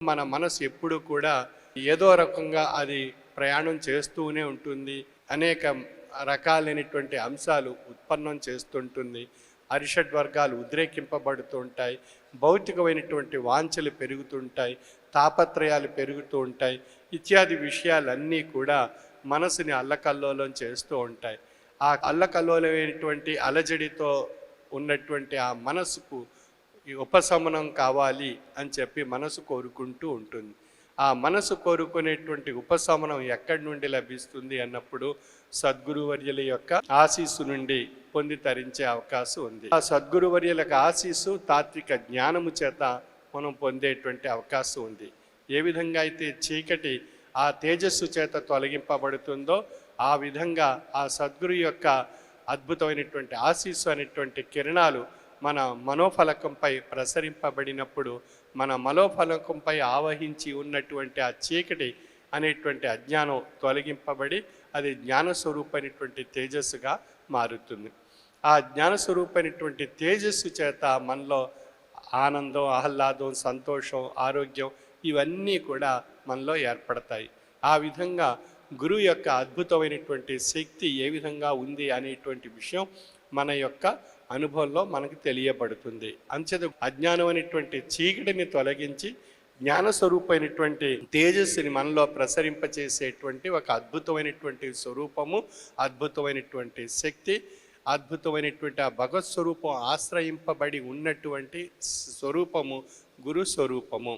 మన మనసు ఎప్పుడు కూడా ఏదో రకంగా అది ప్రయాణం చేస్తూనే ఉంటుంది. అనేక రకాలైనటువంటి అంశాలు ఉత్పన్నం చేస్తుంటుంది. అరిషడ్ వర్గాలు ఉద్రేకింపబడుతూ ఉంటాయి. భౌతికమైనటువంటి వాంఛలు పెరుగుతుంటాయి. తాపత్రయాలు పెరుగుతూ ఉంటాయి. ఇత్యాది విషయాలన్నీ కూడా మనసుని అల్లకల్లోలం చేస్తూ ఉంటాయి. ఆ అల్లకల్లోలమైనటువంటి అలజడితో ఉన్నటువంటి ఆ మనసుకు ఈ ఉపశమనం కావాలి అని చెప్పి మనసు కోరుకుంటూ ఉంటుంది. ఆ మనసు కోరుకునేటువంటి ఉపశమనం ఎక్కడి నుండి లభిస్తుంది అన్నప్పుడు సద్గురువర్యుల యొక్క ఆశీస్సు నుండి పొంది తరించే అవకాశం ఉంది. ఆ సద్గురువర్యులకు ఆశీస్సు తాత్విక జ్ఞానము చేత మనం పొందేటువంటి అవకాశం ఉంది. ఏ విధంగా అయితే చీకటి ఆ తేజస్సు చేత తొలగింపబడుతుందో ఆ విధంగా ఆ సద్గురు యొక్క అద్భుతమైనటువంటి ఆశీస్సు అనేటువంటి కిరణాలు మన మనోఫలకంపై ప్రసరింపబడినప్పుడు మన మనోఫలకంపై ఆవహించి ఉన్నటువంటి ఆ చీకటి అనేటువంటి అజ్ఞానం తొలగింపబడి అది జ్ఞానస్వరూపమైనటువంటి తేజస్సుగా మారుతుంది. ఆ జ్ఞానస్వరూపమైనటువంటి తేజస్సు చేత మనలో ఆనందం, ఆహ్లాదం, సంతోషం, ఆరోగ్యం ఇవన్నీ కూడా మనలో ఏర్పడతాయి. ఆ విధంగా గురువు యొక్క అద్భుతమైనటువంటి శక్తి ఏ విధంగా ఉంది అనేటువంటి విషయం మన యొక్క అనుభవంలో మనకు తెలియబడుతుంది. అంచేత అజ్ఞానం అనేటువంటి చీకటిని తొలగించి జ్ఞానస్వరూపమైనటువంటి తేజస్సుని మనలో ప్రసరింపచేసేటువంటి ఒక అద్భుతమైనటువంటి స్వరూపము, అద్భుతమైనటువంటి శక్తి, అద్భుతమైనటువంటి ఆ భగవత్ స్వరూపం ఆశ్రయింపబడి ఉన్నటువంటి స్వరూపము గురు స్వరూపము.